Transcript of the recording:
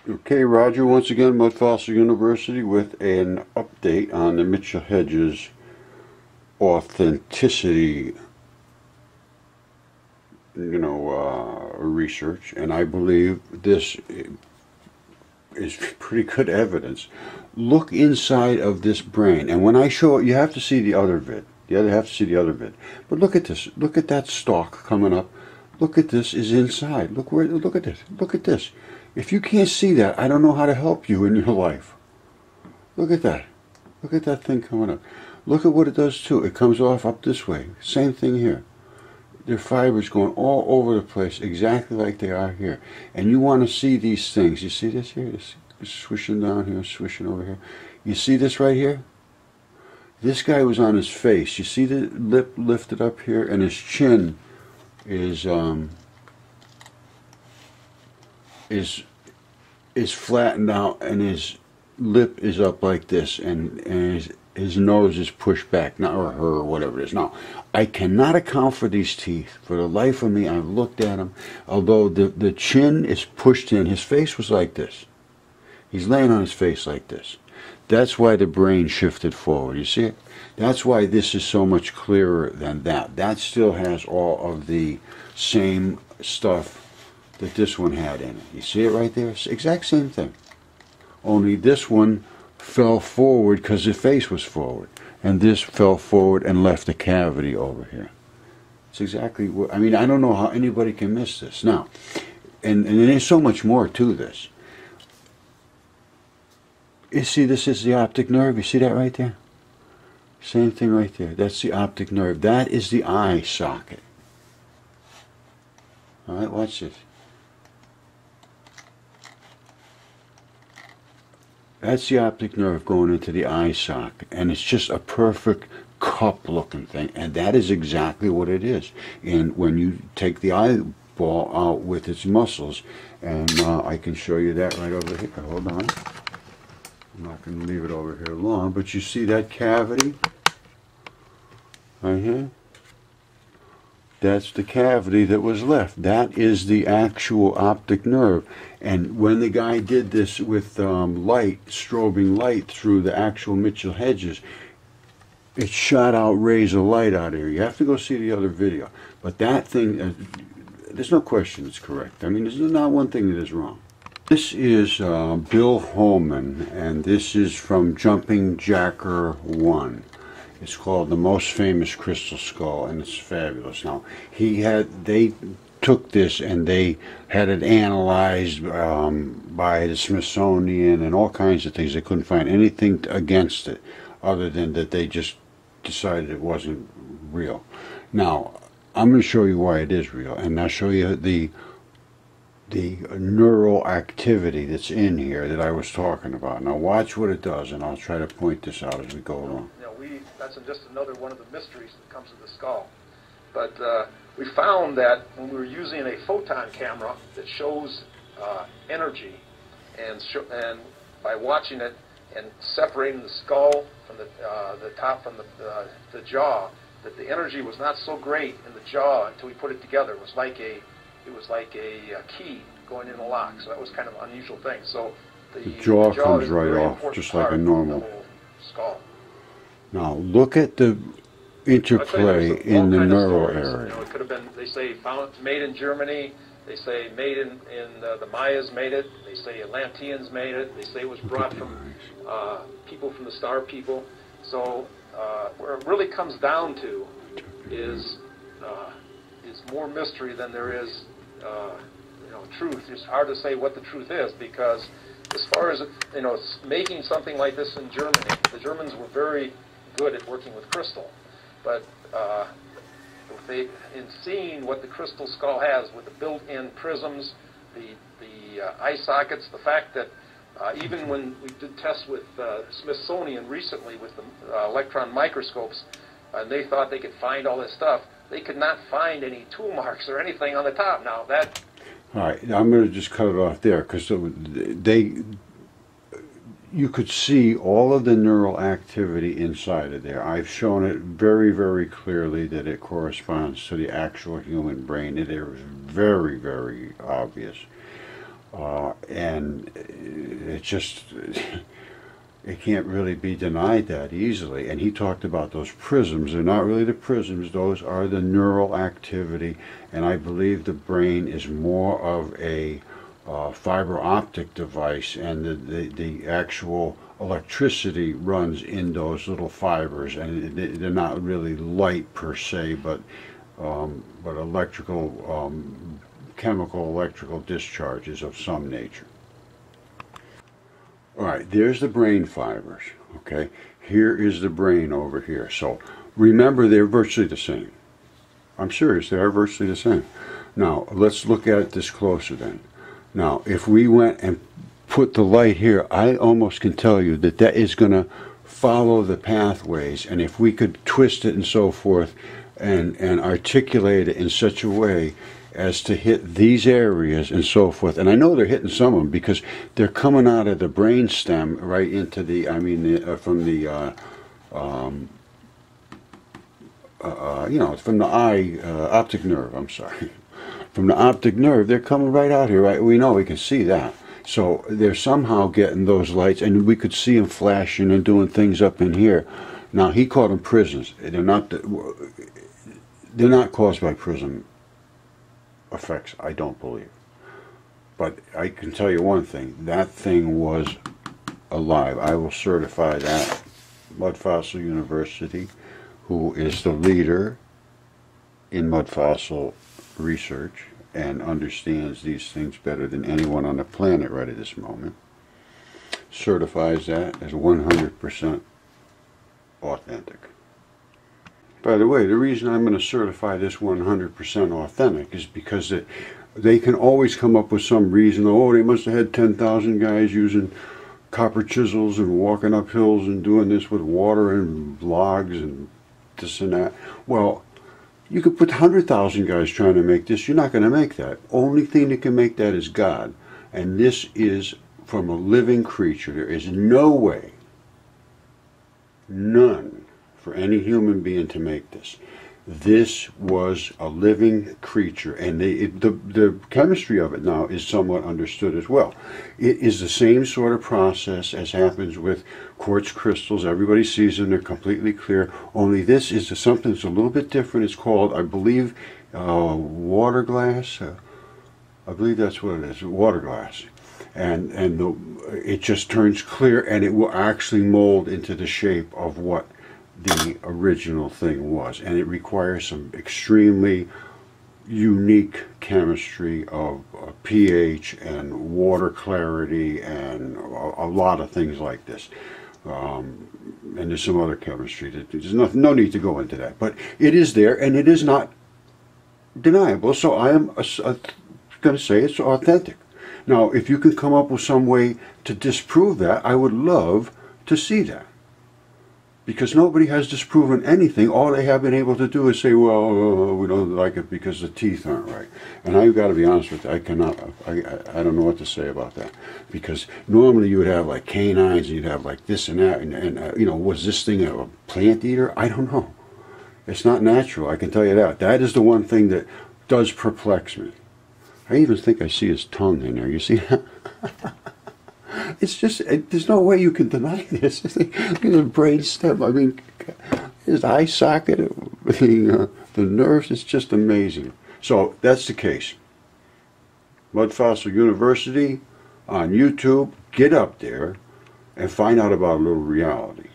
Okay, Roger, once again, Mud Fossil University with an update on the Michell-Hedges authenticity, research, and I believe this is pretty good evidence. Look inside of this brain, and when I show it, you have to see the other vid. You have to see the other vid. But look at this. Look at that stalk coming up. Look at this is inside. Look where. Look at this. Look at this. If you can't see that, I don't know how to help you in your life. Look at that. Look at that thing coming up. Look at what it does too. It comes off up this way. Same thing here. There are fibers going all over the place, exactly like they are here. And you want to see these things. You see this here? It's swishing down here, swishing over here. You see this right here? This guy was on his face. You see the lip lifted up here, and his chin is flattened out, and his lip is up like this, and his nose is pushed back, not or her or whatever it is. Now, I cannot account for these teeth. For the life of me, I've looked at them. Although the chin is pushed in, his face was like this. He's laying on his face like this. That's why the brain shifted forward. You see it? That's why this is so much clearer than that. That still has all of the same stuff that this one had in it. You see it right there? It's the exact same thing. Only this one fell forward because the face was forward, and this fell forward and left a cavity over here. It's exactly what I mean. I don't know how anybody can miss this now, and there's so much more to this. You see, this is the optic nerve. You see that right there? Same thing right there. That's the optic nerve. That is the eye socket. All right, watch this. That's the optic nerve going into the eye socket, and it's just a perfect cup-looking thing, and that is exactly what it is. And when you take the eyeball out with its muscles, and I can show you that right over here. Hold on. I'm not going to leave it over here long, but you see that cavity right here? That's the cavity that was left. That is the actual optic nerve. And when the guy did this with light, strobing light through the actual Michell-Hedges, it shot out rays of light out of here. You have to go see the other video. But that thing, there's no question it's correct. I mean, there's not one thing that is wrong. This is Bill Holman, and this is from Jumping Jacker 1. It's called The Most Famous Crystal Skull, and it's fabulous. Now, they took this and they had it analyzed by the Smithsonian and all kinds of things. They couldn't find anything against it other than that they just decided it wasn't real. Now, I'm going to show you why it is real, and I'll show you the neural activity that's in here that I was talking about. Now watch what it does, and I'll try to point this out as we go along. That's just another one of the mysteries that comes to the skull. But we found that when we were using a photon camera that shows energy, and by watching it and separating the skull from the top from the jaw, that the energy was not so great in the jaw until we put it together. It was like a key going in a lock. So that was kind of an unusual thing. So the jaw comes right off, just like a normal skull. Now look at the interplay in the neural area. You know, it could have been, they say, made in Germany. They say made in the Mayas made it. They say Atlanteans made it. They say it was brought from people from the Star People. So where it really comes down to is more mystery than there is truth. It's hard to say what the truth is, because as far as making something like this in Germany, the Germans were very good at working with crystal, but in seeing what the crystal skull has with the built-in prisms, the eye sockets, the fact that even when we did tests with Smithsonian recently with the electron microscopes, and they thought they could find all this stuff, they could not find any tool marks or anything on the top. Now that. All right, I'm going to just cut it off there, because you could see all of the neural activity inside of there. I've shown it very, very clearly that it corresponds to the actual human brain. It is very, very obvious. And It's just, it can't really be denied that easily. And he talked about those prisms. They're not really the prisms, those are the neural activity. And I believe the brain is more of a fiber optic device, and the actual electricity runs in those little fibers, and they're not really light per se, but electrical, chemical electrical discharges of some nature. All right, there's the brain fibers, okay? Here is the brain over here. So remember, they're virtually the same. I'm serious, they are virtually the same. Now, let's look at this closer then. Now, if we went and put the light here, I almost can tell you that that is going to follow the pathways, and if we could twist it and so forth and articulate it in such a way as to hit these areas and so forth, and I know they're hitting some of them because they're coming out of the brain stem right into the, from the, from the eye, optic nerve, I'm sorry. From the optic nerve, they're coming right out here, right? We know, we can see that. So they're somehow getting those lights, and we could see them flashing and doing things up in here. Now, he called them prisms. They're not caused by prism effects, I don't believe. But I can tell you one thing, that thing was alive. I will certify that. Mud Fossil University, who is the leader in mud fossil research and understands these things better than anyone on the planet right at this moment, certifies that as 100% authentic. By the way, the reason I'm going to certify this 100% authentic is because they can always come up with some reason. Oh, they must have had 10,000 guys using copper chisels and walking up hills and doing this with water and logs and this and that. Well, you could put 100,000 guys trying to make this. You're not going to make that. Only thing that can make that is God. And this is from a living creature. There is no way, none, for any human being to make this. This was a living creature, and the chemistry of it now is somewhat understood as well. It is the same sort of process as happens with quartz crystals. Everybody sees them, they're completely clear, only this is something that's a little bit different. It's called, I believe, water glass. I believe that's what it is, water glass. And it just turns clear, and it will actually mold into the shape of what the original thing was, and it requires some extremely unique chemistry of pH and water clarity and a lot of things like this. And there's some other chemistry that there's no need to go into that, but it is there and it is not deniable. So I am going to say it's authentic. Now, if you can come up with some way to disprove that, I would love to see that. Because nobody has disproven anything. All they have been able to do is say, well, we don't like it because the teeth aren't right. And I've got to be honest with you, I don't know what to say about that. Because normally you would have like canines, and you'd have like this and that, and was this thing a plant eater? I don't know. It's not natural, I can tell you that. That is the one thing that does perplex me. I even think I see his tongue in there, you see that? It's just, there's no way you can deny this. Look at the brain stem. I mean, his eye socket, the nerves, it's just amazing. So that's the case. Mud Fossil University on YouTube. Get up there and find out about a little reality.